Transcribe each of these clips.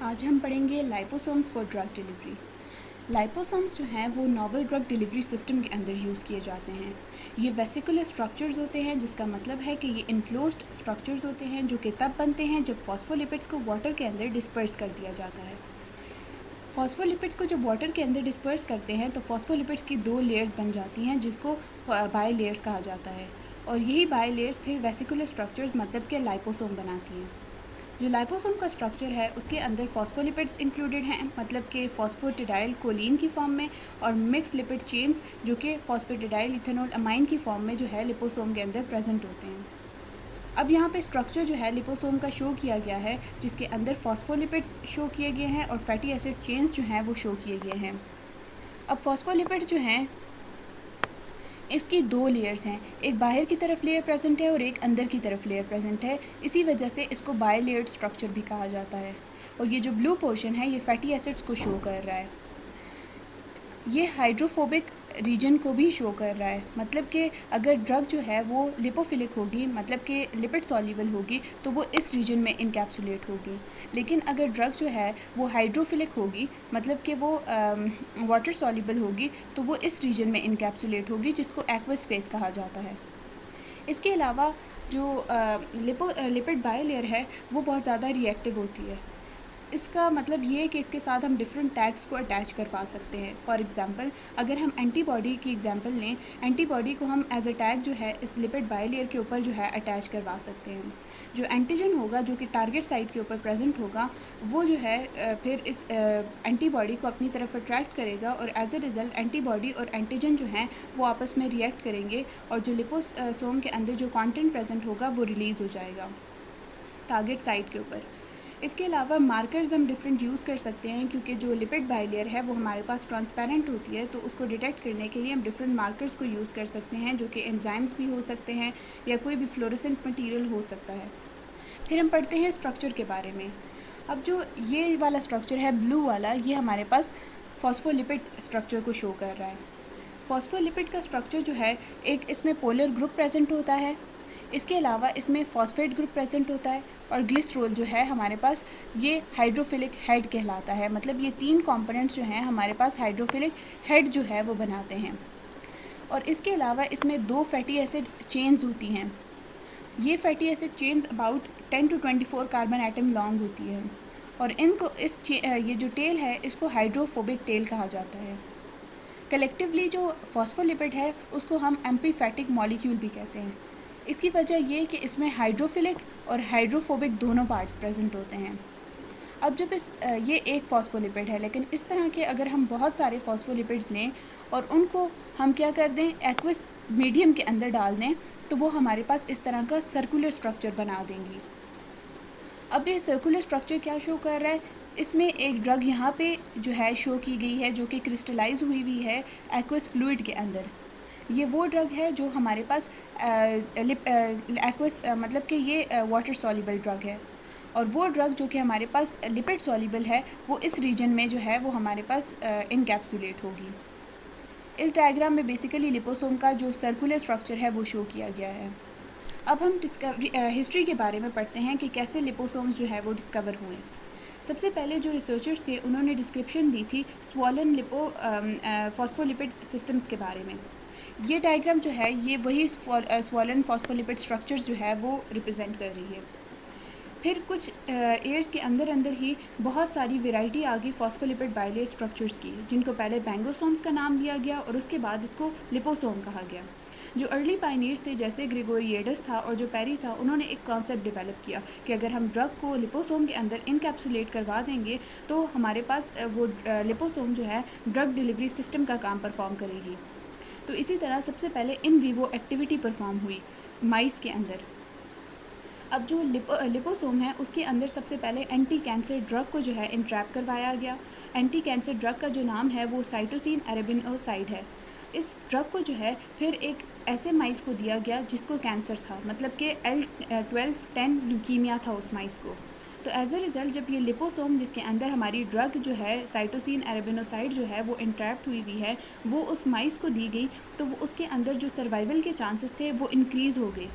आज हम पढ़ेंगे liposomes for drug delivery. Liposomes जो हैं वो नोवल ड्रग डिलीवरी सिस्टम के अंदर यूज़ किए जाते हैं। ये वेसिकुलर स्ट्रक्चर्स होते हैं, जिसका मतलब है कि ये इनक्लोज्ड स्ट्रक्चर्स होते हैं जो कि तब बनते हैं जब फॉस्फोलिपिड्स को वाटर के अंदर डिस्पर्स कर दिया जाता है। फॉस्फोलिपिड्स को जब वाटर के अंदर डिस्पर्स करते हैं तो फॉस्फोलिपिड्स की दो लेयर्स बन जाती हैं, जिसको बाई लेयर्स कहा जाता है, और यही बाई लेयर्स फिर वेसिकुलर स्ट्रक्चर्स मतलब के लाइपोसोम बनाती हैं। जो लाइपोसोम का स्ट्रक्चर है उसके अंदर फॉस्फोलिपिड्स इंक्लूडेड हैं, मतलब कि फॉस्फोटिडाइल कोलिन की फॉर्म में, और मिक्स लिपिड चेन्स जो कि फॉस्फोटिडाइल इथेनॉल अमाइन की फॉर्म में जो है लिपोसोम के अंदर प्रेजेंट होते हैं। अब यहाँ पे स्ट्रक्चर जो है लिपोसोम का शो किया गया है, जिसके अंदर फॉस्फोलिपिड्स शो किए गए हैं और फैटी एसिड चेन्स जो हैं वो शो किए गए हैं। अब फॉस्फोलिपिड जो हैं इसकी दो लेयर्स हैं, एक बाहर की तरफ लेयर प्रेजेंट है और एक अंदर की तरफ लेयर प्रेजेंट है। इसी वजह से इसको बाई लेयर्ड स्ट्रक्चर भी कहा जाता है। और ये जो ब्लू पोर्शन है ये फैटी एसिड्स को शो कर रहा है। ये हाइड्रोफोबिक रीजन को भी शो कर रहा है, मतलब कि अगर ड्रग जो है वो लिपोफिलिक होगी, मतलब कि लिपिड सॉल्युबल होगी, तो वो इस रीजन में इनकैप्सुलेट होगी। लेकिन अगर ड्रग जो है वो हाइड्रोफिलिक होगी, मतलब कि वो वाटर सॉल्युबल होगी, तो वो इस रीजन में इनकैप्सुलेट होगी, जिसको एक्वस फेस कहा जाता है। इसके अलावा जो लिपिड बायलेयर है वो बहुत ज़्यादा रिएक्टिव होती है। इसका मतलब ये है कि इसके साथ हम डिफरेंट टैग्स को अटैच करवा सकते हैं। फॉर एग्जांपल, अगर हम एंटीबॉडी की एग्जांपल लें, एंटीबॉडी को हम एज अ टैग जो है इस लिपिड बायलेयर के ऊपर जो है अटैच करवा सकते हैं। जो एंटीजन होगा जो कि टारगेट साइट के ऊपर प्रेजेंट होगा, वो जो है फिर इस एंटीबॉडी को अपनी तरफ अट्रैक्ट करेगा, और एज अ रिज़ल्ट एंटीबॉडी और एंटीजन जो हैं वो आपस में रिएक्ट करेंगे, और जो लिपोसोम के अंदर जो कंटेंट प्रेजेंट होगा वो रिलीज़ हो जाएगा टारगेट साइट के ऊपर। इसके अलावा मार्कर्स हम डिफरेंट यूज़ कर सकते हैं, क्योंकि जो लिपिड बायलेयर है वो हमारे पास ट्रांसपेरेंट होती है, तो उसको डिटेक्ट करने के लिए हम डिफरेंट मार्कर्स को यूज़ कर सकते हैं, जो कि एंजाइम्स भी हो सकते हैं या कोई भी फ्लोरेसेंट मटेरियल हो सकता है। फिर हम पढ़ते हैं स्ट्रक्चर के बारे में। अब जो ये वाला स्ट्रक्चर है ब्लू वाला, ये हमारे पास फॉस्फोलिपिड स्ट्रक्चर को शो कर रहा है। फॉस्फोलिपिड का स्ट्रक्चर जो है, एक इसमें पोलर ग्रुप प्रेजेंट होता है, इसके अलावा इसमें फॉस्फेट ग्रुप प्रेजेंट होता है, और ग्लिसरॉल जो है हमारे पास ये हाइड्रोफिलिक हेड कहलाता है। मतलब ये तीन कंपोनेंट्स जो हैं हमारे पास हाइड्रोफिलिक हेड जो है वो बनाते हैं। और इसके अलावा इसमें दो फैटी एसिड चेन्स होती हैं। ये fatty acid chains about 10 to 24 carbon atom long होती है, और इनको ये जो टेल है इसको हाइड्रोफोबिक टेल कहा जाता है। कलेक्टिवली जो फॉस्फोलिपिड है उसको हम एम्फीफैटिक मॉलिक्यूल भी कहते हैं। इसकी वजह ये कि इसमें हाइड्रोफिलिक और हाइड्रोफोबिक दोनों पार्ट्स प्रेजेंट होते हैं। अब जब ये एक फॉस्फोलिपिड है, लेकिन इस तरह के अगर हम बहुत सारे फॉस्फोलिपिड्स लें और उनको हम क्या कर दें, एक्वस मीडियम के अंदर डाल दें, तो वो हमारे पास इस तरह का सर्कुलर स्ट्रक्चर बना देंगी। अब ये सर्कुलर स्ट्रक्चर क्या शो कर रहा है, इसमें एक ड्रग यहाँ पे जो है शो की गई है, जो कि क्रिस्टलाइज हुई है एक्वस फ्लूइड के अंदर। ये वो ड्रग है जो हमारे पास एक्वस मतलब कि ये वाटर सॉल्युबल ड्रग है, और वो ड्रग जो कि हमारे पास लिपिड सॉल्युबल है वो इस रीजन में जो है वो हमारे पास इनकैप्सुलेट होगी। इस डायग्राम में बेसिकली लिपोसोम का जो सर्कुलर स्ट्रक्चर है वो शो किया गया है। अब हम हिस्ट्री के बारे में पढ़ते हैं कि कैसे लिपोसोम्स जो है वो डिस्कवर हुए। सबसे पहले जो रिसर्चर्स थे उन्होंने डिस्क्रिप्शन दी थी स्वॉलन फॉस्फोलिपिड सिस्टम्स के बारे में। ये डायग्राम जो है ये वही स्वॉलन फॉस्फोलिपिड स्ट्रक्चर्स जो है वो रिप्रेजेंट कर रही है। फिर कुछ ईयर्स के अंदर अंदर ही बहुत सारी वैरायटी आ गई फॉस्फोलिपिड बायलेयर स्ट्रक्चर्स की, जिनको पहले बैंगोसोम्स का नाम दिया गया और उसके बाद इसको लिपोसोम कहा गया। जो अर्ली पायनियर्स थे जैसे ग्रेगोरियडस था और जो पेरी था, उन्होंने एक कॉन्सेप्ट डेवलप किया कि अगर हम ड्रग को लिपोसोम के अंदर इनकैप्सुलेट करवा देंगे तो हमारे पास वो लिपोसोम जो है ड्रग डिलीवरी सिस्टम का काम परफॉर्म करेगी। तो इसी तरह सबसे पहले इन वीवो एक्टिविटी परफॉर्म हुई माइस के अंदर। अब जो लिपोसोम है उसके अंदर सबसे पहले एंटी कैंसर ड्रग को जो है इंट्रैप करवाया गया। एंटी कैंसर ड्रग का जो नाम है वो साइटोसिन अरेबिनोसाइड है। इस ड्रग को जो है फिर एक ऐसे माइस को दिया गया जिसको कैंसर था, मतलब कि L1210 ल्यूकीमिया था उस माइस को। तो एज अ रिज़ल्ट जब ये लिपोसोम जिसके अंदर हमारी ड्रग जो है साइटोसिन अरेबिनोसाइड जो है वो इंट्रैप्ट हुई है वो उस माइस को दी गई, तो वो उसके अंदर जो सर्वाइवल के चांसेस थे वो इंक्रीज़ हो गए।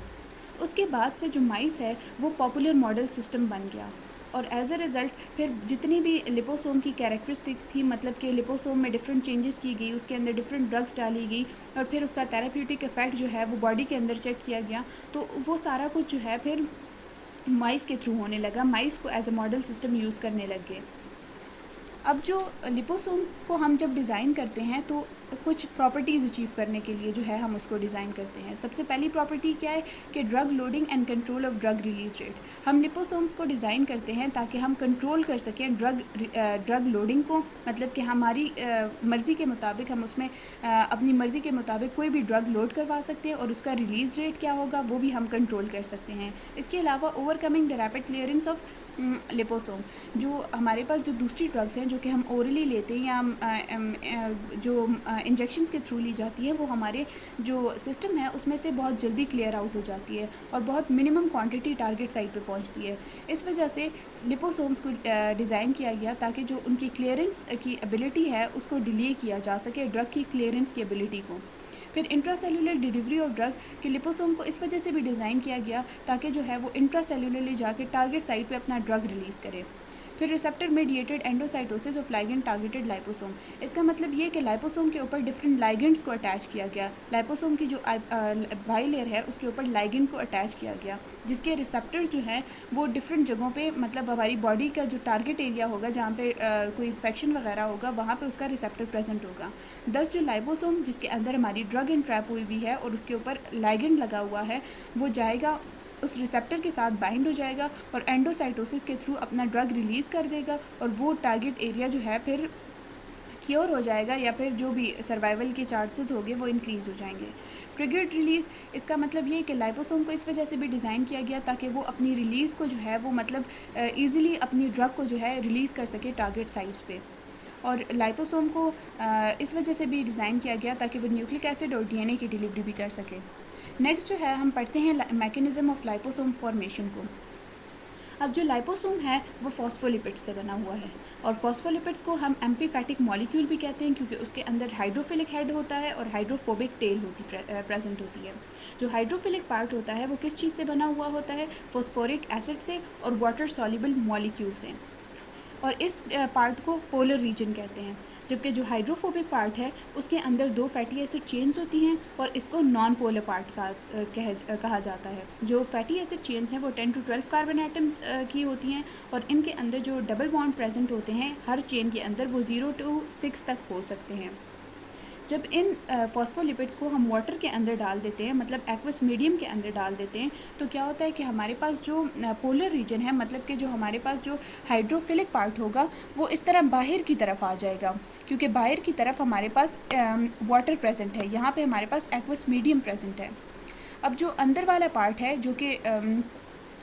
उसके बाद से जो माइस है वो पॉपुलर मॉडल सिस्टम बन गया, और एज अ रिज़ल्ट फिर जितनी भी लिपोसोम की कैरेक्टरिस्टिक्स थी, मतलब कि लिपोसोम में डिफरेंट चेंजेस की गई, उसके अंदर डिफरेंट ड्रग्स डाली गई और फिर उसका थेराप्यूटिक इफेक्ट जो है वो बॉडी के अंदर चेक किया गया, तो वो सारा कुछ जो है फिर माइस के थ्रू होने लगा, माइस को as a model system use करने लग गए। अब जो लिपोसोम को हम जब डिज़ाइन करते हैं तो कुछ प्रॉपर्टीज़ अचीव करने के लिए जो है हम उसको डिज़ाइन करते हैं। सबसे पहली प्रॉपर्टी क्या है कि drug loading and control of drug release rate. हम लिपोसोम्स को डिज़ाइन करते हैं ताकि हम कंट्रोल कर सकें ड्रग लोडिंग को, मतलब कि हमारी मर्ज़ी के मुताबिक हम उसमें अपनी मर्ज़ी के मुताबिक कोई भी ड्रग लोड करवा सकते हैं और उसका रिलीज़ रेट क्या होगा वो भी हम कंट्रोल कर सकते हैं। इसके अलावा overcoming the rapid clearance of liposome, जो हमारे पास जो दूसरी ड्रग्स हैं जो कि हम ओरली लेते हैं या जो इंजेक्शंस के थ्रू ली जाती है, वो हमारे जो सिस्टम है उसमें से बहुत जल्दी क्लियर आउट हो जाती है और बहुत मिनिमम क्वांटिटी टारगेट साइट पे पहुंचती है। इस वजह से लिपोसोम्स को डिज़ाइन किया गया ताकि जो उनकी क्लियरेंस की एबिलिटी है उसको डिले किया जा सके, ड्रग की क्लियरेंस की एबिलिटी को। फिर इंट्रासेलुलर डिलीवरी ऑफ ड्रग के लिपोसोम को इस वजह से भी डिज़ाइन किया गया ताकि जो है वो इंट्रासेलुलरली जाके टारगेट साइट पे अपना ड्रग रिलीज़ करे। फिर receptor mediated endocytosis of ligand targeted liposome. इसका मतलब ये कि लाइपोसोम के ऊपर डिफरेंट लाइगेंड्स को अटैच किया गया, लाइपोसोम की जो बाइलेयर है उसके ऊपर लाइगेंड को अटैच किया गया, जिसके रिसेप्टर्स जो हैं वो डिफरेंट जगहों पे, मतलब हमारी बॉडी का जो टारगेट एरिया होगा जहाँ पे कोई इन्फेक्शन वगैरह होगा वहाँ पे उसका रिसेप्टर प्रेजेंट होगा। दस जो लाइपोसोम जिसके अंदर हमारी ड्रग एंट्रैप हुई हुई है और उसके ऊपर लाइगेंड लगा हुआ है, वो जाएगा उस रिसेप्टर के साथ बाइंड हो जाएगा और एंडोसाइटोसिस के थ्रू अपना ड्रग रिलीज़ कर देगा और वो टारगेट एरिया जो है फिर क्योर हो जाएगा या फिर जो भी सर्वाइवल के चांसेस होंगे वो इंक्रीज़ हो जाएंगे। ट्रिगर्ड रिलीज़, इसका मतलब ये कि लाइपोसोम को इस वजह से भी डिज़ाइन किया गया ताकि वो अपनी रिलीज़ को जो है वो मतलब ईज़िली अपनी ड्रग को जो है रिलीज़ कर सके टारगेट साइट्स पे। और लाइपोसोम को इस वजह से भी डिज़ाइन किया गया ताकि वो न्यूक्लिक एसिड और डीएनए की डिलीवरी भी कर सके। नेक्स्ट जो है हम पढ़ते हैं मैकेनिज़्म ऑफ लाइपोसोम फॉर्मेशन को। अब जो लाइपोसोम है वो फॉस्फोलिपिड्स से बना हुआ है और फॉस्फोलिपिड्स को हम एम्फीफैटिक मॉलिक्यूल भी कहते हैं क्योंकि उसके अंदर हाइड्रोफिलिक हेड होता है और हाइड्रोफोबिक टेल प्रेजेंट होती है। जो हाइड्रोफिलिक पार्ट होता है वो किस चीज़ से बना हुआ होता है? फॉस्फोरिक एसिड से और वाटर सॉल्युबल मॉलिक्यूल से, और इस पार्ट को पोलर रीजन कहते हैं। जबकि जो हाइड्रोफोबिक पार्ट है उसके अंदर दो फैटी एसिड चेन्स होती हैं और इसको नॉन पोलर पार्ट कहा जाता है। जो फैटी एसिड चेन्स हैं वो 10 to 12 कार्बन एटम्स की होती हैं और इनके अंदर जो डबल बॉन्ड प्रेजेंट होते हैं हर चेन के अंदर वो 0 to 6 तक हो सकते हैं। जब इन फॉस्फोलिपिड्स को हम वाटर के अंदर डाल देते हैं, मतलब एक्वस मीडियम के अंदर डाल देते हैं, तो क्या होता है कि हमारे पास जो पोलर रीजन है, मतलब कि जो हमारे पास जो हाइड्रोफिलिक पार्ट होगा वो इस तरह बाहर की तरफ आ जाएगा क्योंकि बाहर की तरफ हमारे पास वाटर प्रेजेंट है, यहाँ पे हमारे पास एक्वस मीडियम प्रेजेंट है। अब जो अंदर वाला पार्ट है जो कि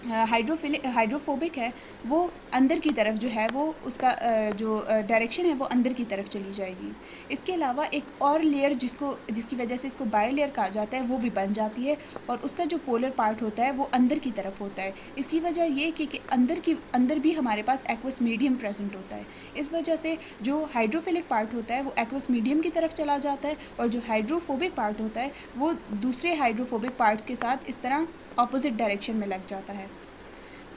हाइड्रोफोबिक है वो अंदर की तरफ जो है वो उसका जो डायरेक्शन है वो अंदर की तरफ चली जाएगी। इसके अलावा एक और लेयर जिसकी वजह से इसको बायो लेयर कहा जाता है वो भी बन जाती है और उसका जो पोलर पार्ट होता है वो अंदर की तरफ होता है। इसकी वजह ये कि अंदर भी हमारे पास एक्वस मीडियम प्रेजेंट होता है। इस वजह से जो हाइड्रोफिलिक पार्ट होता है वो एक्वस मीडियम की तरफ चला जाता है और जो हाइड्रोफोबिक पार्ट होता है वो दूसरे हाइड्रोफोबिक पार्ट्स के साथ इस तरह ऑपोजिट डायरेक्शन में लग जाता है।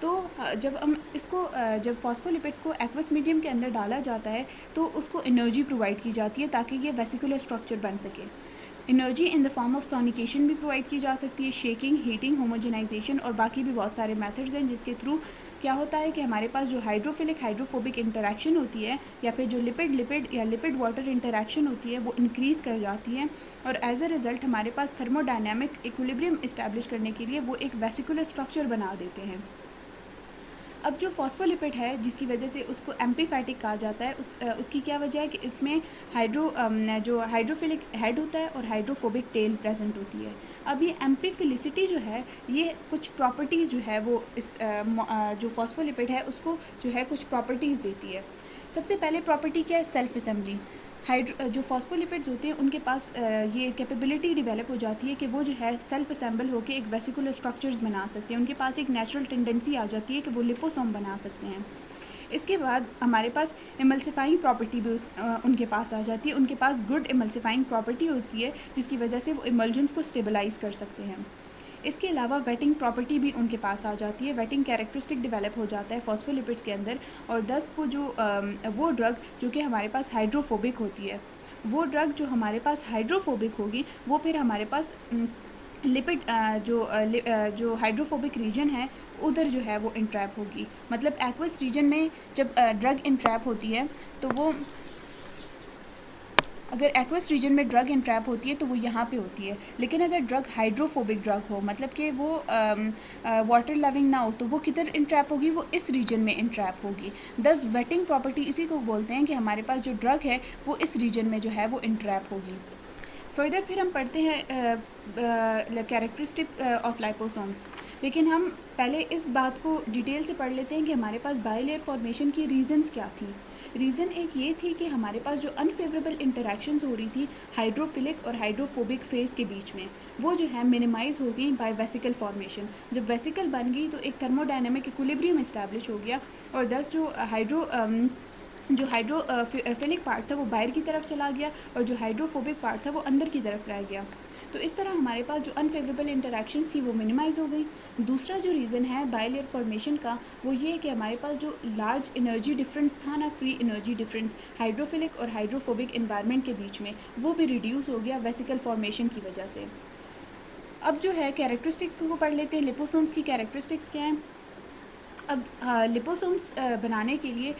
तो जब हम इसको जब फॉस्फोलिपिड्स को एक्वस मीडियम के अंदर डाला जाता है तो उसको एनर्जी प्रोवाइड की जाती है ताकि ये वेसिकुलर स्ट्रक्चर बन सके। Energy in the form of sonication भी प्रोवाइड की जा सकती है, शेकिंग, हीटिंग, होमोजेनाइजेशन और बाकी भी बहुत सारे मेथड्स हैं जिसके थ्रू क्या होता है कि हमारे पास जो हाइड्रोफोबिक इंटरेक्शन होती है या फिर जो लिपिड या लिपिड वाटर इंटरेक्शन होती है वो इंक्रीज़ कर जाती है और एज अ रिज़ल्ट हमारे पास थर्मोडायनामिक इक्विलिब्रियम इस्टेब्लिश करने के लिए वो एक वेसिकुलर स्ट्रक्चर बना देते हैं। अब जो फॉस्फोलिपिड है जिसकी वजह से उसको एम्पीफैटिक कहा जाता है उसकी क्या वजह है कि इसमें जो हाइड्रोफिलिक हेड होता है और हाइड्रोफोबिक टेल प्रेजेंट होती है। अब ये एम्पीफिलिसिटी जो है ये कुछ प्रॉपर्टीज़ जो है वो इस जो फॉस्फोलिपिड है उसको जो है कुछ प्रॉपर्टीज़ देती है। सबसे पहले प्रॉपर्टी क्या है? Self assembly. जो फॉस्फोलिपिड्स होते हैं उनके पास ये कैपेबिलिटी डेवलप हो जाती है कि वो जो है सेल्फ असेंबल होकर एक वेसिकुलर स्ट्रक्चर्स बना सकते हैं। उनके पास एक नेचुरल टेंडेंसी आ जाती है कि वो लिपोसोम बना सकते हैं। इसके बाद हमारे पास इमल्सिफाइंग प्रॉपर्टी भी उनके पास आ जाती है। उनके पास गुड इमल्सिफाइंग प्रॉपर्टी होती है जिसकी वजह से वो इमल्जेंस को स्टेबलाइज कर सकते हैं। इसके अलावा वेटिंग प्रॉपर्टी भी उनके पास आ जाती है, वेटिंग कैरेक्टरिस्टिक डेवलप हो जाता है फॉस्फोलिपिड्स के अंदर, और दस वो ड्रग जो कि हमारे पास हाइड्रोफोबिक होती है, वो ड्रग जो हमारे पास हाइड्रोफोबिक होगी वो फिर हमारे पास लिपिड जो हाइड्रोफोबिक रीजन है उधर जो है वो इंट्रैप होगी। मतलब एक्वस रीजन में जब ड्रग इंट्रैप होती है तो वो, अगर एक्वस रीजन में ड्रग इंट्रैप होती है तो वो यहाँ पे होती है, लेकिन अगर ड्रग हाइड्रोफोबिक ड्रग हो, मतलब कि वो वाटर लविंग ना हो, तो वो किधर इंट्रैप होगी, वो इस रीजन में इंट्रैप होगी। दस वेटिंग प्रॉपर्टी इसी को बोलते हैं कि हमारे पास जो ड्रग है वो इस रीजन में जो है वो इंट्रैप होगी। फर्दर फिर हम पढ़ते हैं कैरेक्टरिस्टिक ऑफ लाइपोसोम्स, लेकिन हम पहले इस बात को डिटेल से पढ़ लेते हैं कि हमारे पास बाइलेयर फॉर्मेशन की रीजंस क्या थी। रीज़न एक ये थी कि हमारे पास जो अनफेवरेबल इंटरेक्शंस हो रही थी हाइड्रोफिलिक और हाइड्रोफोबिक फेज़ के बीच में, वो जो है मिनिमाइज़ हो गई बाय वेसिकल फॉर्मेशन। जब वेसिकल बन गई तो एक थर्मोडायनेमिक इक्विलिब्रियम इस्टेब्लिश हो गया, और दस जो हाइड्रोफिलिक पार्ट था वो बाहर की तरफ चला गया और जो हाइड्रोफोबिक पार्ट था वो अंदर की तरफ रह गया। तो इस तरह हमारे पास जो अनफेवरेबल इंटरेक्शंस थी वो मिनिमाइज़ हो गई। दूसरा जो रीज़न है बाइलेयर फॉर्मेशन का वो ये कि हमारे पास जो लार्ज एनर्जी डिफरेंस था ना, फ्री एनर्जी डिफरेंस हाइड्रोफिलिक और हाइड्रोफोबिक इन्वायरमेंट के बीच में, वो भी रिड्यूस हो गया वेसिकल फॉर्मेशन की वजह से। अब जो है कैरेक्टरिस्टिक्स को पढ़ लेते हैं, लिपोसोम्स की कैरेक्टरिस्टिक्स क्या हैं। अब लिपोसोम्स बनाने के लिए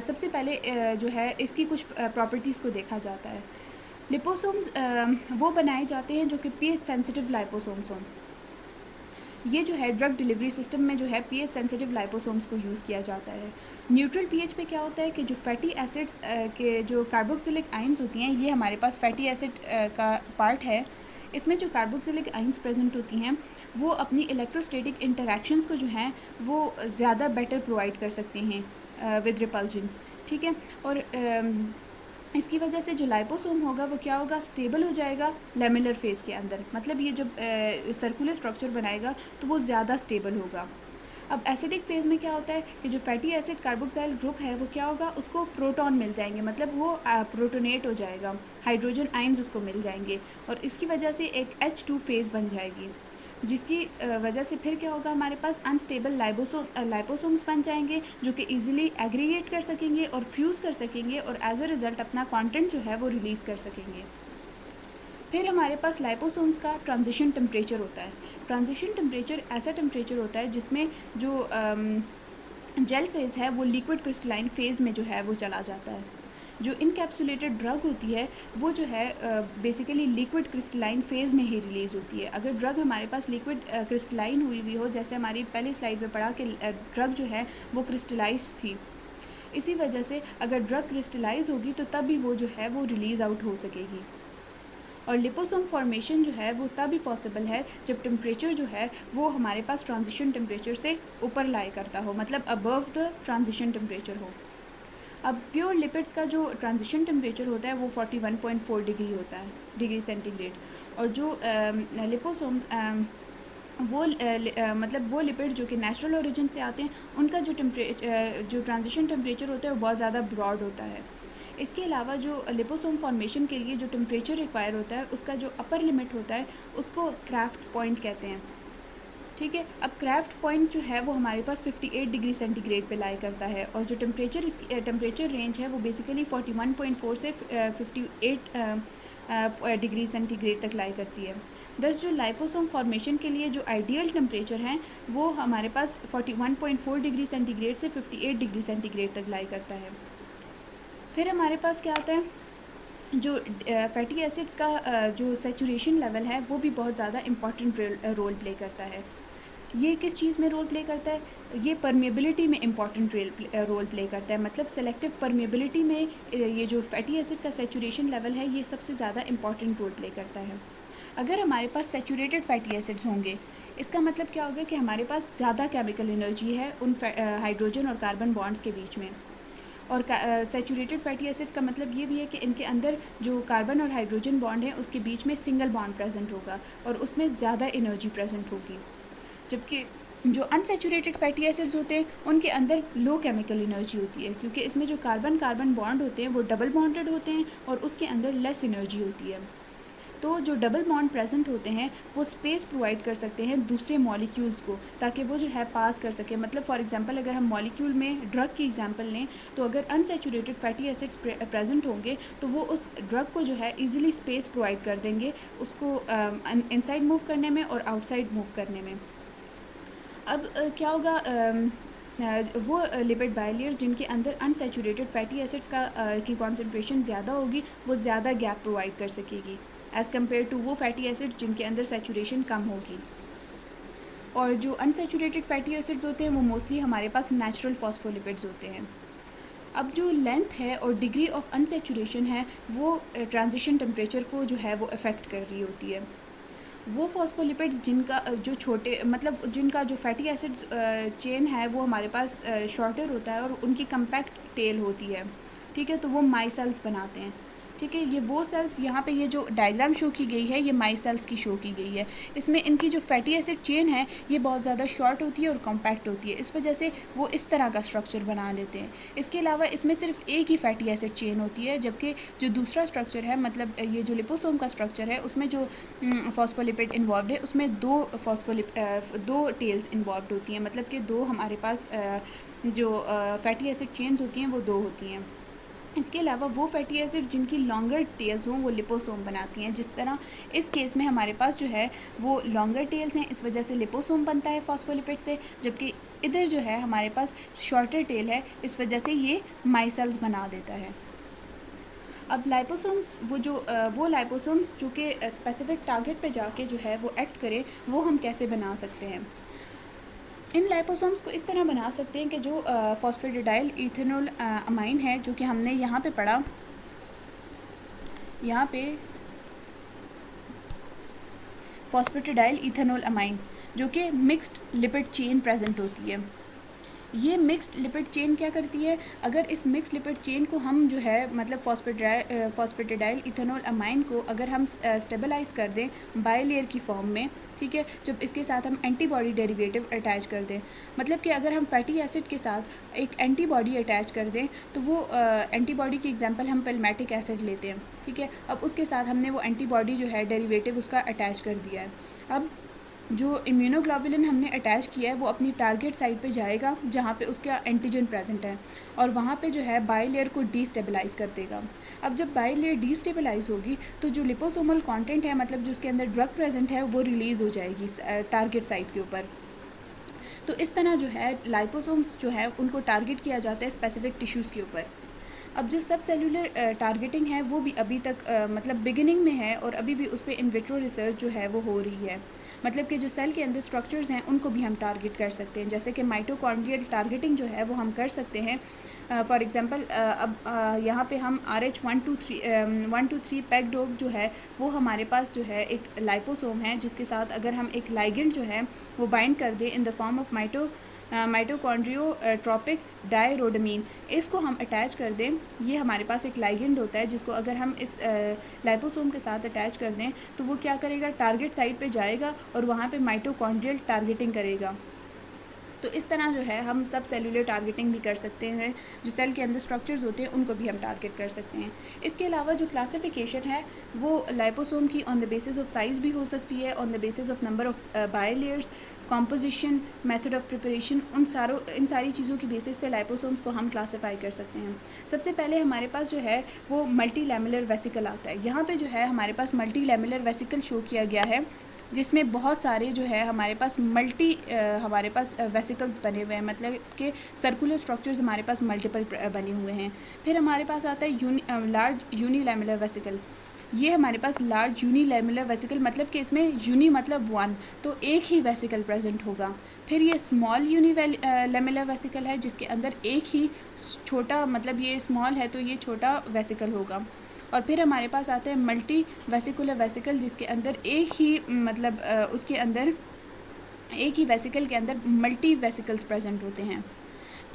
सबसे पहले जो है इसकी कुछ प्रॉपर्टीज़ को देखा जाता है। लिपोसोम्स वो बनाए जाते हैं जो कि पीएच सेंसिटिव लाइपोसोम्स हों। ये जो है ड्रग डिलीवरी सिस्टम में जो है पीएच सेंसिटिव लाइपोसोम्स को यूज़ किया जाता है। न्यूट्रल पीएच पे क्या होता है कि जो फैटी एसिड्स के जो कार्बोक्सिलिक आयंस होती हैं, ये हमारे पास फैटी एसिड का पार्ट है। इसमें जो कार्बोक्सिलिक आयंस प्रेजेंट होती हैं वो अपनी इलेक्ट्रोस्टैटिक इंटरेक्शंस को जो हैं वो ज़्यादा बेटर प्रोवाइड कर सकती हैं विद रिपल्जेंस, ठीक है। और इसकी वजह से जो लाइपोसोम होगा वो क्या होगा, स्टेबल हो जाएगा लेमिलर फेज़ के अंदर। मतलब ये जब सर्कुलर स्ट्रक्चर बनाएगा तो वो ज़्यादा स्टेबल होगा। अब एसिडिक फेज़ में क्या होता है कि जो फैटी एसिड कार्बोक्साइल ग्रुप है वो क्या होगा, उसको प्रोटॉन मिल जाएंगे, मतलब वो प्रोटोनेट हो जाएगा, हाइड्रोजन आयंस उसको मिल जाएंगे, और इसकी वजह से एक H2 फेज़ बन जाएगी, जिसकी वजह से फिर क्या होगा, हमारे पास अनस्टेबल लाइपोसोम्स बन जाएंगे जो कि इजीली एग्रीगेट कर सकेंगे और फ्यूज़ कर सकेंगे, और एज अ रिज़ल्ट अपना कंटेंट जो है वो रिलीज़ कर सकेंगे। फिर हमारे पास लाइपोसोम्स का ट्रांजिशन टेम्परेचर होता है। ट्रांजिशन टेम्परेचर ऐसा टेम्परेचर होता है जिसमें जो जेल फेज़ है वो लिक्विड क्रिस्टलाइन फेज़ में जो है वो चला जाता है। जो इनकैप्सुलेटेड ड्रग होती है वो जो है बेसिकली लिक्विड क्रिस्टलाइन फेज़ में ही रिलीज़ होती है। अगर ड्रग हमारे पास लिक्विड क्रिस्टलाइन हुई हो, जैसे हमारी पहली स्लाइड में पढ़ा कि ड्रग जो है वो क्रिस्टलाइज थी, इसी वजह से अगर ड्रग क्रिस्टलाइज होगी तो तब भी वो जो है वो रिलीज़ आउट हो सकेगी। और लिपोसोम फॉर्मेशन जो है वो तभी पॉसिबल है जब टेम्परेचर जो है वो हमारे पास ट्रांजिशन टेम्परेचर से ऊपर लाई करता हो, मतलब अबव द ट्रांजिशन टेम्परेचर हो। अब प्योर लिपिड्स का जो ट्रांजिशन टेम्परेचर होता है वो 41.4 डिग्री होता है, डिग्री सेंटीग्रेड। और जो लिपोसोम्स मतलब वो लिपिड जो कि नेचुरल ओरिजिन से आते हैं उनका जो ट्रांजिशन टेम्परेचर होता है वो बहुत ज़्यादा ब्रॉड होता है। इसके अलावा जो लिपोसोम फॉर्मेशन के लिए जो टेम्परेचर रिक्वायर होता है उसका जो अपर लिमिट होता है उसको क्राफ्ट पॉइंट कहते हैं, ठीक है। अब क्राफ्ट पॉइंट जो है वो हमारे पास 58 डिग्री सेंटीग्रेड पे लाई करता है, और जो इसकी टेम्परेचर रेंज है वो बेसिकली 41.4 से 58 डिग्री सेंटीग्रेड तक लाई करती है। दस जो लाइपोसोम फॉर्मेशन के लिए जो आइडियल टेम्परेचर हैं वो हमारे पास 41.4 डिग्री सेंटीग्रेड से 58 डिग्री सेंटीग्रेड तक लाई करता है। फिर हमारे पास क्या आता है, जो फैटी एसिड्स का जो सैचुरेशन लेवल है वो भी बहुत ज़्यादा इम्पॉर्टेंट रोल प्ले करता है। ये किस चीज़ में रोल प्ले करता है, ये परमेबिलिटी में इम्पॉर्टेंट रोल प्ले करता है। मतलब सेलेक्टिव परमेबिलिटी में ये जो फैटी एसिड का सैचुरेशन लेवल है ये सबसे ज़्यादा इम्पॉर्टेंट रोल प्ले करता है। अगर हमारे पास सैचुरेटेड फैटी एसिड्स होंगे, इसका मतलब क्या होगा कि हमारे पास ज़्यादा केमिकल एनर्जी है उन हाइड्रोजन और कार्बन बॉन्ड्स के बीच में। और सैचुरेटेड फैटी एसिड का मतलब ये भी है कि इनके अंदर जो कार्बन और हाइड्रोजन बॉन्ड है उसके बीच में सिंगल बॉन्ड प्रेजेंट होगा और उसमें ज़्यादा एनर्जी प्रेजेंट होगी, जबकि जो अनसैचुरेटेड फैटी एसिड्स होते हैं उनके अंदर लो केमिकल एनर्जी होती है, क्योंकि इसमें जो कार्बन कार्बन बॉन्ड होते हैं वो डबल बॉन्डेड होते हैं और उसके अंदर लेस एनर्जी होती है। तो जो डबल बॉन्ड प्रेजेंट होते हैं वो स्पेस प्रोवाइड कर सकते हैं दूसरे मॉलिक्यूल्स को, ताकि वो जो है पास कर सके। मतलब फॉर एग्जांपल अगर हम मॉलिक्यूल में ड्रग की एग्जांपल लें, तो अगर अनसैचुरेटेड फैटी एसिड्स प्रेजेंट होंगे तो वो उस ड्रग को जो है इजीली स्पेस प्रोवाइड कर देंगे उसको इनसाइड मूव करने में और आउटसाइड मूव करने में। अब क्या होगा, वो लिपिड बायलेयर्स जिनके अंदर अनसैचुरेटेड फैटी एसिड्स की कॉन्सेंट्रेशन ज़्यादा होगी वो ज़्यादा गैप प्रोवाइड कर सकेगी एज़ कम्पेयर टू वो फैटी एसिड्स जिनके अंदर सैचुरेशन कम होगी। और जो अनसैचुरेटेड फैटी एसिड्स होते हैं वो मोस्टली हमारे पास नेचुरल फॉस्फोलिपिड्स होते हैं। अब जो लेंथ है और डिग्री ऑफ अनसैचुरेशन है वो ट्रांजिशन टेम्परेचर को जो है वो अफेक्ट कर रही होती है। वो फॉस्फोलिपिड्स जिनका जो छोटे मतलब जिनका जो फैटी एसिड्स चेन है वो हमारे पास शॉर्टर होता है और उनकी कम्पैक्ट टेल होती है, ठीक है, तो वो माई सेल्स बनाते हैं। ठीक है, ये वो सेल्स यहाँ पे ये जो डायग्राम शो की गई है ये माई सेल्स की शो की गई है। इसमें इनकी जो फैटी एसिड चेन है ये बहुत ज़्यादा शॉर्ट होती है और कॉम्पैक्ट होती है, इस वजह से वो इस तरह का स्ट्रक्चर बना लेते हैं। इसके अलावा इसमें सिर्फ एक ही फैटी एसिड चेन होती है, जबकि जो दूसरा स्ट्रक्चर है मतलब ये जो लिपोसोम का स्ट्रक्चर है उसमें जो फॉस्फोलिपिड इन्वॉल्व है उसमें दो टेल्स इन्वॉल्व होती हैं, मतलब कि दो हमारे पास जो फैटी एसिड चेन्स होती हैं वो दो होती हैं। इसके अलावा वो फैटी एसिड जिनकी लॉन्गर टेल्स हों वो लिपोसोम बनाती हैं। जिस तरह इस केस में हमारे पास जो है वो लॉन्गर टेल्स हैं, इस वजह से लिपोसोम बनता है फॉस्फोलिपिड से, जबकि इधर जो है हमारे पास शॉर्टर टेल है, इस वजह से ये माइसेल्स बना देता है। अब लाइपोसोम्स वो लाइपोसोम्स जो कि स्पेसिफिक टारगेट पे जाके जो है वो एक्ट करें वो हम कैसे बना सकते हैं। इन लाइपोसोम्स को इस तरह बना सकते हैं कि जो फॉस्फेटिडाइल इथेनॉल अमाइन है जो कि हमने यहाँ पे पढ़ा, यहाँ पे फॉस्फेटिडाइल इथेनॉल अमाइन जो कि मिक्स्ड लिपिड चेन प्रेजेंट होती है। ये मिक्स्ड लिपिड चेन क्या करती है, अगर इस मिक्स्ड लिपिड चेन को हम जो है मतलब फॉस्फेटिडाइल इथेनॉल अमाइन को अगर हम स्टेबलाइज कर दें बायलेयर की फॉर्म में, ठीक है, जब इसके साथ हम एंटीबॉडी डेरिवेटिव अटैच कर दें, मतलब कि अगर हम फैटी एसिड के साथ एक एंटीबॉडी अटैच कर दें तो वो एंटीबॉडी की एग्जांपल हम पेलमेटिक एसिड लेते हैं, ठीक है। अब उसके साथ हमने वो एंटीबॉडी जो है डेरिवेटिव उसका अटैच कर दिया है। अब जो इम्यूनोग्लोबुलिन हमने अटैच किया है वो अपनी टारगेट साइट पे जाएगा जहाँ पे उसका एंटीजन प्रेजेंट है और वहाँ पे जो है बायलेयर को डीस्टेबलाइज कर देगा। अब जब बायलेयर डीस्टेबलाइज होगी तो जो लिपोसोमल कंटेंट है मतलब जो उसके अंदर ड्रग प्रेजेंट है वो रिलीज़ हो जाएगी टारगेट साइट के ऊपर। तो इस तरह जो है लाइपोसोम्स जो है उनको टारगेट किया जाता है स्पेसिफिक टिश्यूज़ के ऊपर। अब जो सब सेलुलर टारगेटिंग है वो भी अभी तक मतलब बिगिनिंग में है और अभी भी उस पर इन विट्रो रिसर्च जो है वो हो रही है। मतलब कि जो सेल के अंदर स्ट्रक्चर्स हैं उनको भी हम टारगेट कर सकते हैं, जैसे कि माइटोकॉन्ड्रियल टारगेटिंग जो है वो हम कर सकते हैं। फॉर एग्जांपल अब यहाँ पे हम RH123 पैक्ड जो है वो हमारे पास जो है एक लाइपोसोम है जिसके साथ अगर हम एक लाइगेंड जो है वो बाइंड कर दें इन द फॉर्म ऑफ माइटोकॉन्ड्रियोट्रोपिक डायरोडमीन, इसको हम अटैच कर दें, ये हमारे पास एक लाइगेंड होता है जिसको अगर हम इस लाइपोसोम के साथ अटैच कर दें तो वो क्या करेगा, टारगेट साइट पे जाएगा और वहाँ पे माइटोकॉन्ड्रियल टारगेटिंग करेगा। तो इस तरह जो है हम सब सेलुलर टारगेटिंग भी कर सकते हैं, जो सेल के अंदर स्ट्रक्चर्स होते हैं उनको भी हम टारगेट कर सकते हैं। इसके अलावा जो क्लासिफिकेशन है वो लाइपोसोम की on the basis of size भी हो सकती है, on the basis of number of bilayers, composition, method of preparation, इन सारी चीज़ों की बेसिस पे लाइपोसोम्स को हम क्लासीफाई कर सकते हैं। सबसे पहले हमारे पास जो है वो मल्टी लैमेलर वेसिकल आता है। यहाँ पे जो है हमारे पास मल्टी लैमेलर वेसिकल शो किया गया है जिसमें बहुत सारे जो है हमारे पास वेसिकल्स बने हुए हैं, मतलब कि सर्कुलर स्ट्रक्चर्स हमारे पास मल्टीपल बने हुए हैं। फिर हमारे पास आता है लार्ज यूनिलैमेलर वेसिकल। ये हमारे पास लार्ज यूनिलैमेलर वेसिकल मतलब कि इसमें यूनी मतलब वन, तो एक ही वेसिकल प्रेजेंट होगा। फिर ये स्मॉल यूनिलैमेलर वेसिकल है जिसके अंदर एक ही छोटा, मतलब ये स्मॉल है तो ये छोटा वेसिकल होगा। और फिर हमारे पास आता है मल्टी वेसिकुलर वेसिकल जिसके अंदर एक ही मतलब उसके अंदर एक ही वेसिकल के अंदर मल्टी वेसिकल्स प्रेजेंट होते हैं।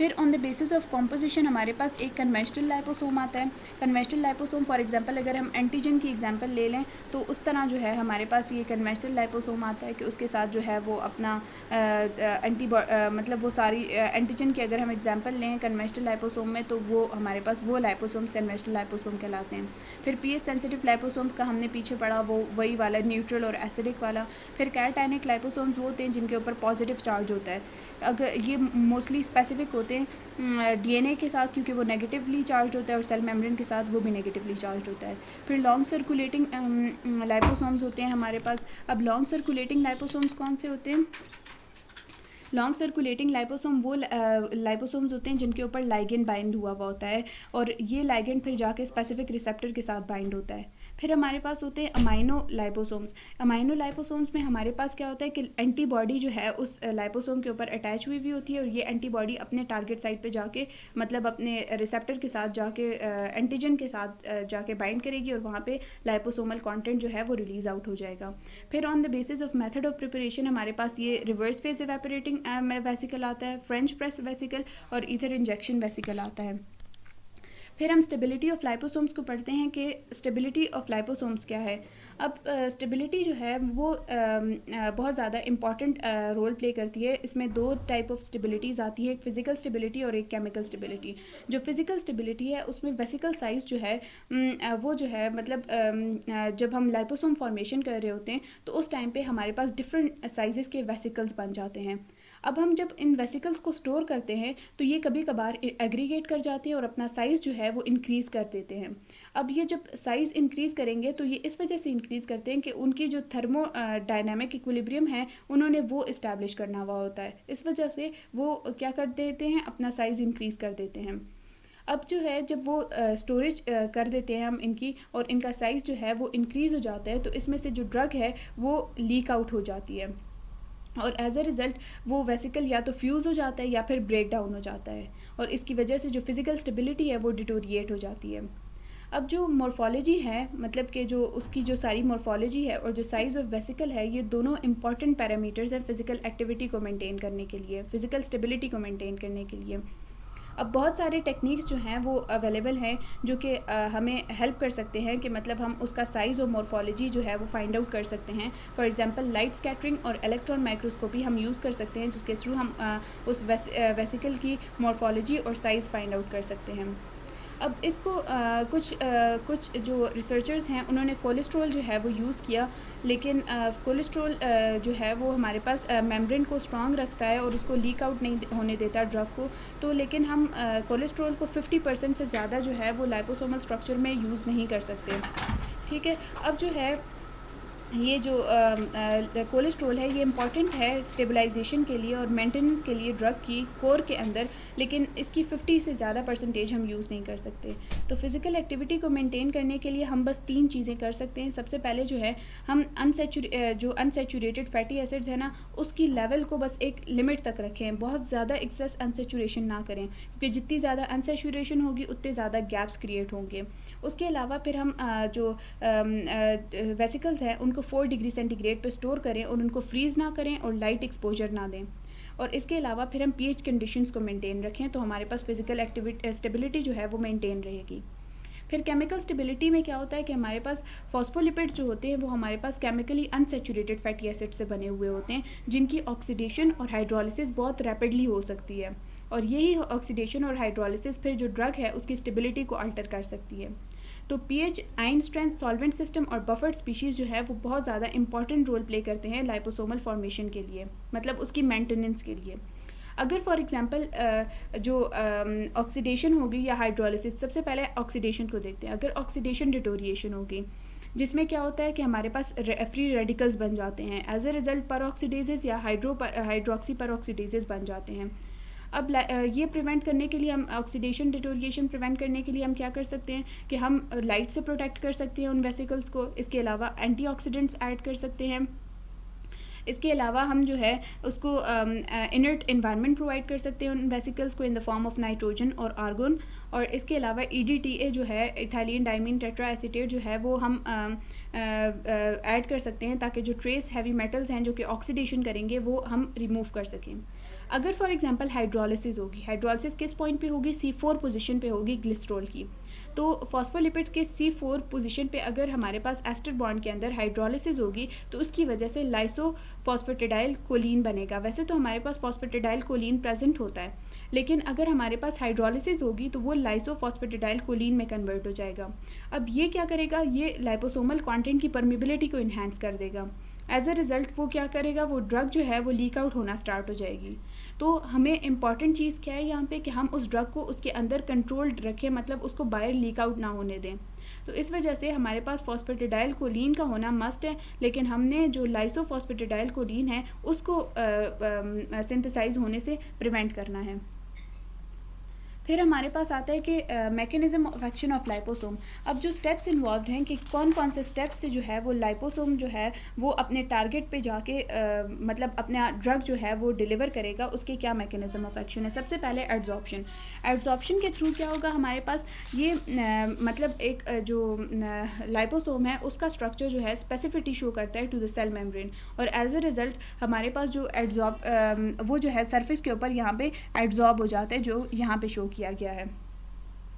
फिर on the basis of composition हमारे पास एक कन्वेंशनल लाइपोसोम आता है। कन्वेंशनल लाइपोसोम फॉर एग्जांपल अगर हम एंटीजन की एग्जांपल ले लें तो उस तरह जो है हमारे पास ये कन्वेंशनल लाइपोसोम आता है कि उसके साथ जो है वो अपना मतलब वो सारी एंटीजन की अगर हम एग्जांपल लें कन्वेंशनल लाइपोसोम में तो वो हमारे पास वो लाइपोसोम्स कन्वेंशनल लाइपोसोम कहलाते हैं। फिर पीएच सेंसिटिव लाइपोसोम्स का हमने पीछे पढ़ा, वो वही वाला न्यूट्रल और एसिडिक वाला। फिर कैटायनिक लाइपोसोम्स वो होते हैं जिनके ऊपर पॉजिटिव चार्ज होता है। अगर ये मोस्टली स्पेसिफिक होते हैं डीएनए के साथ क्योंकि वो नेगेटिवली चार्ज होता है और सेल मेम्ब्रेन के साथ वो भी नेगेटिवली चार्ज होता है। फिर लॉन्ग सर्कुलेटिंग लाइपोसोम्स होते हैं हमारे पास। अब लॉन्ग सर्कुलेटिंग लाइपोसोम्स कौन से होते हैं? लॉन्ग सर्कुलेटिंग लाइपोसोम वो लाइपोसोम्स होते हैं जिनके ऊपर लाइगेंड बाइंड हुआ होता है और ये लाइगेंड फिर जाके स्पेसिफिक रिसेप्टर के साथ बाइंड होता है। फिर हमारे पास होते हैं अमाइनो लाइपोसोम्स। अमाइनो लाइपोसोम्स में हमारे पास क्या होता है कि एंटीबॉडी जो है उस लाइपोसोम के ऊपर अटैच हुई हुई होती है और ये एंटीबॉडी अपने टारगेट साइट पे जाके मतलब अपने रिसेप्टर के साथ जाके एंटीजन के साथ जाके बाइंड करेगी और वहाँ पे लाइपोसोमल कंटेंट जो है वो रिलीज आउट हो जाएगा। फिर on the basis of method of preparation हमारे पास ये रिवर्स फेज इवेपोरेटिंग वेसिकल आता है, फ्रेंच प्रेस वेसिकल और ईथर इंजेक्शन वेसिकल आता है। फिर हम स्टेबिलिटी ऑफ लाइपोसोम्स को पढ़ते हैं कि स्टेबिलिटी ऑफ लाइपोसोम्स क्या है। अब स्टेबिलिटी जो है वो बहुत ज़्यादा इम्पॉर्टेंट रोल प्ले करती है। इसमें दो टाइप ऑफ स्टेबिलिटीज़ आती है, एक फ़िज़िकल स्टेबिलिटी और एक केमिकल स्टेबिलिटी। जो फ़िज़िकल स्टेबिलिटी है उसमें वेसिकल साइज़ जो है वो जो है मतलब जब हम लाइपोसोम फॉर्मेशन कर रहे होते हैं तो उस टाइम पे हमारे पास डिफरेंट साइज़ के वेसिकल्स बन जाते हैं। अब हम जब इन वेसिकल्स को स्टोर करते हैं तो ये कभी कभार एग्रीगेट कर जाते हैं और अपना साइज़ जो है वो इंक्रीज़ कर देते हैं। अब ये जब साइज़ इंक्रीज़ करेंगे तो ये इस वजह से इंक्रीज़ करते हैं कि उनकी जो थर्मो डायनामिक इक्विलिब्रियम है उन्होंने वो इस्टेब्लिश करना हुआ होता है। इस वजह से वो क्या कर देते हैं, अपना साइज़ इंक्रीज़ कर देते हैं। अब जो है जब वो स्टोरेज कर देते हैं हम इनकी और इनका साइज़ जो है वो इंक्रीज़ हो जाता है तो इसमें से जो ड्रग है वो लीक आउट हो जाती है और एज अ रिज़ल्ट वो वेसिकल या तो फ्यूज़ हो जाता है या फिर ब्रेक डाउन हो जाता है और इसकी वजह से जो फिज़िकल स्टेबिलिटी है वो डिटोरिएट हो जाती है। अब जो मॉर्फोलॉजी है मतलब कि जो उसकी जो सारी मॉर्फोलॉजी है और जो साइज़ ऑफ वेसिकल है ये दोनों इंपॉर्टेंट पैरामीटर्स हैं फ़िज़िकल एक्टिविटी को मेंटेन करने के लिए, फ़िज़िकल स्टेबिलिटी को मेंटेन करने के लिए। अब बहुत सारे टेक्निक्स जो हैं वो अवेलेबल हैं जो कि हमें हेल्प कर सकते हैं कि मतलब हम उसका साइज़ और मॉर्फोलॉजी जो है वो फाइंड आउट कर सकते हैं। फॉर एग्जांपल लाइट स्कैटरिंग और इलेक्ट्रॉन माइक्रोस्कोपी हम यूज़ कर सकते हैं जिसके थ्रू हम उस वेसिकल की मॉर्फोलॉजी और साइज़ फाइंड आउट कर सकते हैं। अब इसको कुछ जो रिसर्चर्स हैं उन्होंने कोलेस्ट्रॉल जो है वो यूज़ किया, लेकिन कोलेस्ट्रॉल जो है वो हमारे पास मेम्ब्रेन को स्ट्रांग रखता है और उसको लीक आउट नहीं होने देता ड्रग को। तो लेकिन हम कोलेस्ट्रॉल को 50% से ज़्यादा जो है वो लाइपोसोमल स्ट्रक्चर में यूज़ नहीं कर सकते। ठीक है, अब जो है ये जो कोलेस्ट्रॉल है ये इम्पॉर्टेंट है स्टेबलाइजेशन के लिए और मेंटेनेंस के लिए ड्रग की कोर के अंदर, लेकिन इसकी 50 से ज़्यादा परसेंटेज हम यूज़ नहीं कर सकते। तो फिज़िकल एक्टिविटी को मेंटेन करने के लिए हम बस 3 चीज़ें कर सकते हैं। सबसे पहले जो है हम जो अनसेचुरेटेड फैटी एसिड्स है ना उसकी लेवल को बस एक लिमिट तक रखें, बहुत ज़्यादा एक्सेस अनसेचुरेशन ना करें क्योंकि जितनी ज़्यादा अनसेचुरेशन होगी उतने ज़्यादा गैप्स क्रिएट होंगे। उसके अलावा फिर हम जो वेसिकल्स हैं उनको 4 डिग्री सेंटीग्रेड पे स्टोर करें और उनको फ्रीज़ ना करें और लाइट एक्सपोजर ना दें। और इसके अलावा फिर हम पीएच कंडीशंस को मेंटेन रखें तो हमारे पास फिज़िकल स्टेबिलिटी जो है वो मेंटेन रहेगी। फिर केमिकल स्टेबिलिटी में क्या होता है कि हमारे पास फॉस्फोलिपिड्स जो होते हैं वो हमारे पास केमिकली अनसेचुरेटेड फैटी एसिड से बने हुए होते हैं जिनकी ऑक्सीडेशन और हाइड्रोलिसिस बहुत रैपिडली हो सकती है और यही ऑक्सीडेशन और हाइड्रोलिसिस फिर जो ड्रग है उसकी स्टेबिलिटी को अल्टर कर सकती है। तो pH, ion strength, solvent system और बफर्ड स्पीशीज़ जो है वो बहुत ज़्यादा इंपॉर्टेंट रोल प्ले करते हैं लाइपोसोमल फॉर्मेशन के लिए, मतलब उसकी मेंटेनेंस के लिए। अगर फॉर एग्जांपल जो ऑक्सीडेशन होगी या हाइड्रोलिसिस, सबसे पहले ऑक्सीडेशन को देखते हैं। अगर ऑक्सीडेशन डिटोरिएशन होगी जिसमें क्या होता है कि हमारे पास फ्री रेडिकल्स बन जाते हैं, एज ए रिज़ल्ट परऑक्सीडेजेस या हाइड्रोक्सी परऑक्सीडेजेस बन जाते हैं। अब ये प्रिवेंट करने के लिए हम ऑक्सीडेशन डिटोरिएशन प्रिवेंट करने के लिए हम क्या कर सकते हैं कि हम लाइट से प्रोटेक्ट कर सकते हैं उन वेसिकल्स को। इसके अलावा एंटीऑक्सीडेंट्स ऐड कर सकते हैं। इसके अलावा हम जो है उसको इनर्ट एनवायरनमेंट प्रोवाइड कर सकते हैं उन वेसिकल्स को in the form of nitrogen और आर्गन। और इसके अलावा EDTA जो है इथाइलिन डाइमीन टेट्रा एसीटेट जो है वो हम ऐड कर सकते हैं ताकि जो ट्रेस हैवी मेटल्स हैं जो कि ऑक्सीडेशन करेंगे वो हम रिमूव कर सकें। अगर फॉर एग्जांपल हाइड्रोलिसिस होगी, हाइड्रोलिसिस किस पॉइंट पे होगी, C4 पोजीशन पे होगी ग्लिसरॉल की। तो फॉस्फोलिपिड्स के C4 पोजीशन पे अगर हमारे पास एस्टर बॉन्ड के अंदर हाइड्रोलिसिस होगी तो उसकी वजह से लाइसोफॉस्फेटिडाइल कोलिन बनेगा। वैसे तो हमारे पास फॉस्फेटिडाइल कोलिन प्रेजेंट होता है, लेकिन अगर हमारे पास हाइड्रोलिसिस होगी तो वो लाइसोफॉस्फेटिडाइल कोलिन में कन्वर्ट हो जाएगा। अब ये क्या करेगा, ये लाइपोसोमल कंटेंट की परमिबिलिटी को इन्हांस कर देगा। एज अ रिज़ल्ट वो क्या करेगा, वो ड्रग जो है वो लीक आउट होना स्टार्ट हो जाएगी। तो हमें इम्पॉर्टेंट चीज़ क्या है यहाँ पे कि हम उस ड्रग को उसके अंदर कंट्रोल्ड रखें, मतलब उसको बाहर लीक आउट ना होने दें। तो इस वजह से हमारे पास फॉस्फेटिडाइल कोलिन का होना मस्ट है, लेकिन हमने जो लाइसोफॉस्फेटिडाइल कोलिन है उसको सिंथेसाइज होने से प्रिवेंट करना है। फिर हमारे पास आता है कि mechanism of action of liposome. अब जो स्टेप्स इन्वॉल्व हैं कि कौन कौन से स्टेप्स से जो है वो लाइपोसोम जो है वो अपने टारगेट पे जाके मतलब अपना ड्रग जो है वो डिलीवर करेगा, उसके क्या मैकेनिज्म ऑफ एक्शन है। सबसे पहले एड्सॉर्प्शन। एड्सॉर्प्शन के थ्रू क्या होगा, हमारे पास ये मतलब एक जो लाइपोसोम है उसका स्ट्रक्चर जो है स्पेसिफिटी शो करता है टू द सेल मेम्ब्रेन, और एज अ रिज़ल्ट हमारे पास जो एड्सॉर्ब वो जो है सरफेस के ऊपर यहाँ पे एड्सॉर्ब हो जाता है, जो यहाँ पे शो किया गया है।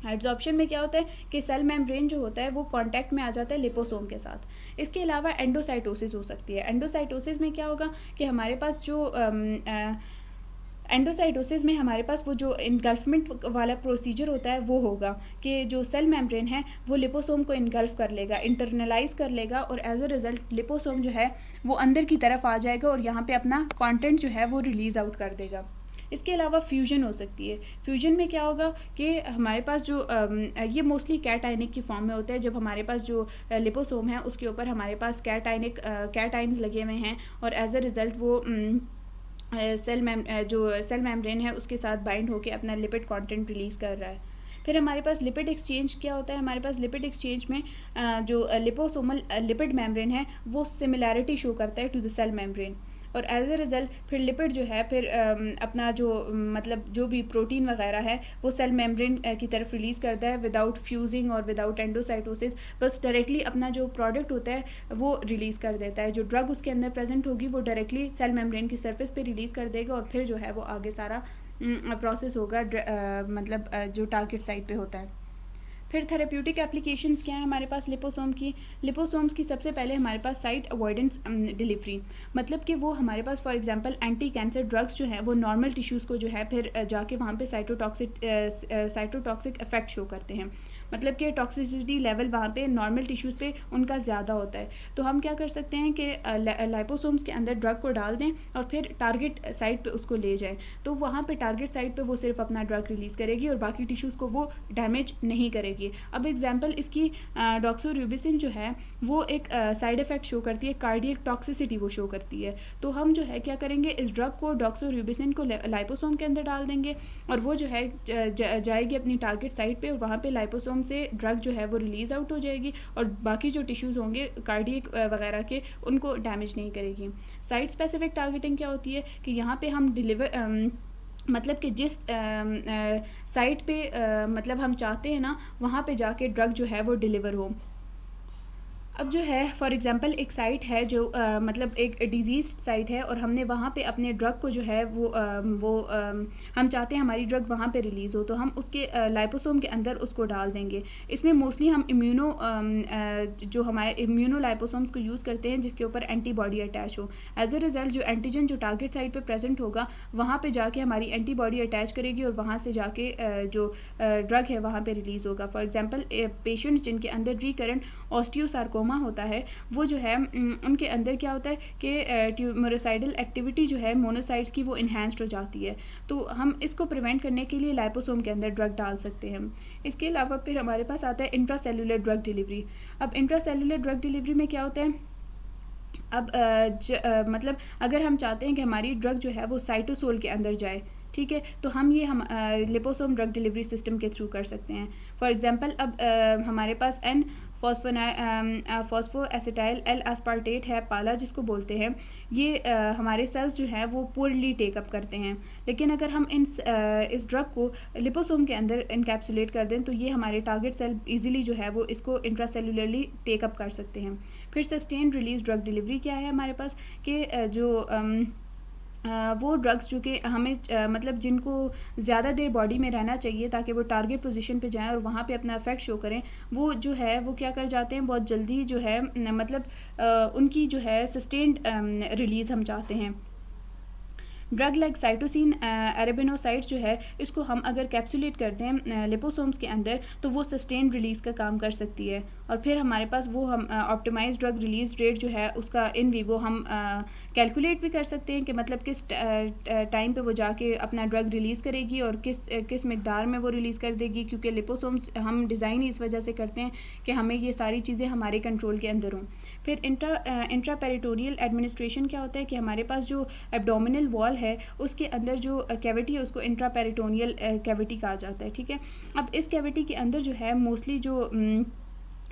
एड्सॉर्प्शन में क्या होता है कि सेल मेम्ब्रेन जो होता है वो कांटेक्ट में आ जाता है लिपोसोम के साथ। इसके अलावा एंडोसाइटोसिस हो सकती है। एंडोसाइटोसिस में क्या होगा कि हमारे पास जो एंडोसाइटोसिस में हमारे पास वो जो इनगल्फमेंट वाला प्रोसीजर होता है वो होगा कि जो सेल मेम्ब्रेन है वो लिपोसोम को इनगल्फ कर लेगा, इंटरनलाइज कर लेगा, और एज अ रिज़ल्ट लिपोसोम जो है वो अंदर की तरफ आ जाएगा और यहाँ पे अपना कंटेंट जो है वो रिलीज़ आउट कर देगा। इसके अलावा फ्यूजन हो सकती है। फ्यूजन में क्या होगा कि हमारे पास जो ये मोस्टली कैटाइनिक की फॉर्म में होता है, जब हमारे पास जो लिपोसोम है उसके ऊपर हमारे पास कैटाइन्स लगे हुए हैं, और एज अ रिज़ल्ट वो सेल मेम्ब्रेन है उसके साथ बाइंड होकर अपना लिपिड कंटेंट रिलीज़ कर रहा है। फिर हमारे पास लिपिड एक्सचेंज क्या होता है, हमारे पास लिपिड एक्सचेंज में जो लिपोसोमल लिपिड मेम्ब्रेन है वो सिमिलैरिटी शो करता है टू द सेल मेम्ब्रेन, और एज अ रिज़ल्ट फिर लिपिड जो है फिर अपना जो मतलब जो भी प्रोटीन वगैरह है वो सेल मेम्ब्रेन की तरफ रिलीज़ करता है विदाउट फ्यूजिंग और विदाउट एंडोसाइटोसिस, बस डायरेक्टली अपना जो प्रोडक्ट होता है वो रिलीज़ कर देता है। जो ड्रग उसके अंदर प्रेजेंट होगी वो डायरेक्टली सेल मेम्ब्रेन की सरफेस पे रिलीज़ कर देगा, और फिर जो है वो आगे सारा प्रोसेस होगा मतलब जो टारगेट साइट पे होता है। फिर थेरेप्यूटिक एप्लीकेशंस क्या है हमारे पास लिपोसोम्स की सबसे पहले हमारे पास साइट अवॉइडेंस डिलीवरी, मतलब कि वो हमारे पास for example anti cancer drugs जो है वो नॉर्मल टिश्यूज़ को जो है फिर जाके वहाँ पे साइटोटॉक्सिक इफेक्ट शो करते हैं, मतलब कि टॉक्सिसिटी लेवल वहाँ पे नॉर्मल टिश्यूज़ पे उनका ज़्यादा होता है। तो हम क्या कर सकते हैं कि लाइपोसोम्स के अंदर ड्रग को डाल दें और फिर टारगेट साइट पे उसको ले जाएं, तो वहाँ पे टारगेट साइट पे वो सिर्फ अपना ड्रग रिलीज़ करेगी और बाकी टिश्यूज़ को वो डैमेज नहीं करेगी। अब एग्जांपल इसकी डॉक्सोरूबिसिन जो है वो एक साइड इफ़ेक्ट शो करती है, कार्डियक टॉक्सिसिटी वो शो करती है। तो हम जो है क्या करेंगे, इस ड्रग को डॉक्सोरूबिसिन को लाइपोसोम के अंदर डाल देंगे और वो जो है जाएगी अपनी टारगेट साइट पे, और वहाँ पे लाइपोसोम से ड्रग जो है वो रिलीज़ आउट हो जाएगी और बाकी जो टिश्यूज़ होंगे कार्डियक वगैरह के उनको डैमेज नहीं करेगी। साइट स्पेसिफिक टारगेटिंग क्या होती है कि यहाँ पे हम मतलब कि जिस साइट पे मतलब हम चाहते हैं ना वहाँ पे जाके ड्रग जो है वो डिलीवर हो। अब जो है फॉर एग्जांपल एक साइट है जो मतलब एक डिजीज़ साइट है और हमने वहाँ पे अपने ड्रग को जो है वो हम चाहते हैं हमारी ड्रग वहाँ पे रिलीज़ हो, तो हम उसके लाइपोसोम के अंदर उसको डाल देंगे। इसमें मोस्टली हम जो हमारे इम्यूनो लाइपोसोम्स को यूज़ करते हैं जिसके ऊपर एंटीबॉडी अटैच हो। एज अ रिज़ल्ट जो एंटीजन जो टारगेट साइट पर प्रेजेंट होगा वहाँ पर जाके हमारी एंटीबॉडी अटैच करेगी और वहाँ से जाके जो ड्रग है वहाँ पर रिलीज़ होगा। फॉर एग्ज़ाम्पल पेशेंट्स जिनके अंदर रिकरेंट ऑस्टियोसार्कोमा होता है वो जो है उनके अंदर क्या होता है कि ट्यूमरोसाइडल एक्टिविटी जो है मोनोसाइट्स की वो इन्हांस्ड हो जाती है, तो हम इसको प्रिवेंट करने के लिए लाइपोसोम के अंदर ड्रग डाल सकते हैं। इसके अलावा फिर हमारे पास आता है इंट्रासेलुलर ड्रग डिलीवरी। अब इंट्रासेलुलर ड्रग डिलीवरी में क्या होता है, अब मतलब अगर हम चाहते हैं कि हमारी ड्रग जो है वो साइटोसोल के अंदर जाए, ठीक है, तो हम ये लिपोसोम ड्रग डिलीवरी सिस्टम के थ्रू कर सकते हैं। फॉर एग्जांपल अब हमारे पास एन फॉस्फोएसिटाइल एल एस्पार्टेट है, पाला जिसको बोलते हैं, ये हमारे सेल्स जो हैं वो पूरली टेकअप करते हैं, लेकिन अगर हम इस ड्रग को लिपोसोम के अंदर इनकैप्सुलेट कर दें तो ये हमारे टारगेट सेल इजीली जो है वो इसको इंट्रासेलुलरली टेकअप कर सकते हैं। फिर सस्टेन रिलीज ड्रग डिलीवरी क्या है हमारे पास कि जो वो ड्रग्स जो कि हमें मतलब जिनको ज़्यादा देर बॉडी में रहना चाहिए ताकि वो टारगेट पोजीशन पे जाएं और वहाँ पे अपना इफेक्ट शो करें, वो जो है वो क्या कर जाते हैं, बहुत जल्दी जो है मतलब उनकी जो है सस्टेन्ड रिलीज़ हम चाहते हैं। ड्रग लाइक साइटोसिन अरेबिनोसाइड्स जो है, इसको हम अगर कैप्सुलेट करते हैं लिपोसोम्स के अंदर तो वो सस्टेन रिलीज़ का काम कर सकती है, और फिर हमारे पास वो हम ऑप्टिमाइज ड्रग रिलीज रेट जो है उसका इन वीवो हम कैलकुलेट भी कर सकते हैं कि मतलब किस टाइम पे वो जाके अपना ड्रग रिलीज़ करेगी और किस मकदार में वो रिलीज़ कर देगी, क्योंकि लिपोसोम्स हम डिज़ाइन ही इस वजह से करते हैं कि हमें ये सारी चीज़ें हमारे कंट्रोल के अंदर हों। फिर इंट्रापेरिटोरियल एडमिनिस्ट्रेशन क्या होता है कि हमारे पास जो एब्डोमिनल वॉल है उसके अंदर जो कैविटी है उसको इंट्रापेरिटोनियल कैविटी कहा जाता है, ठीक है। अब इस कैविटी के अंदर जो है मोस्टली जो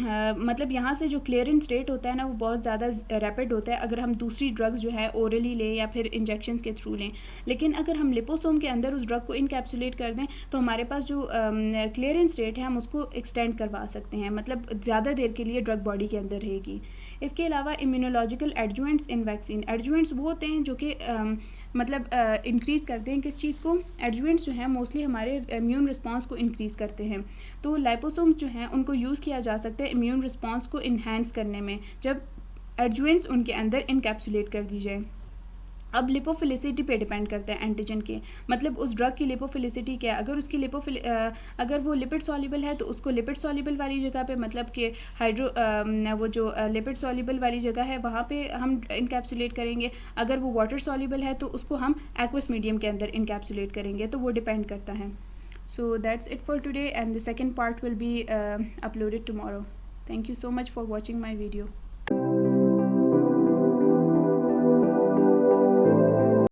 मतलब यहाँ से जो क्लियरेंस रेट होता है ना वो बहुत ज़्यादा रैपिड होता है अगर हम दूसरी ड्रग्स जो है ओरली लें या फिर इंजेक्शंस के थ्रू लें। लेकिन अगर हम लिपोसोम के अंदर उस ड्रग को इनकैप्सुलेट कर दें तो हमारे पास जो क्लियरेंस रेट है हम उसको एक्सटेंड करवा सकते हैं, मतलब ज़्यादा देर के लिए ड्रग बॉडी के अंदर रहेगी। इसके अलावा इम्यूनोलॉजिकल एडजुवेंट्स इन वैक्सीन, एडजुवेंट्स वो होते हैं जो कि मतलब इंक्रीज़ करते हैं किस चीज़ को, एडजुवेंट्स जो हैं मोस्टली हमारे इम्यून रिस्पांस को इंक्रीज़ करते हैं। तो लाइपोसोम्स जो हैं उनको यूज़ किया जा सकता है इम्यून रिस्पांस को इन्हांस करने में जब एडजुवेंट्स उनके अंदर इनकैप्सुलेट कर दी जाए। अब लिपोफिलिसिटी पे डिपेंड करता है एंटीजन के, मतलब उस ड्रग की लिपोफिलिसिटी क्या है। अगर उसकी अगर वो लिपिड सॉल्युबल है तो उसको लिपिड सॉल्युबल वाली जगह पे, मतलब कि वो जो लिपिड सॉल्युबल वाली जगह है वहाँ पे हम इनकैप्सुलेट करेंगे। अगर वो वाटर सॉल्युबल है तो उसको हम एक्वस मीडियम के अंदर इनकैप्सुलेट करेंगे, तो वो डिपेंड करता है। So that's it for today, and the second part will be uploaded tomorrow. Thank you so much for watching my video.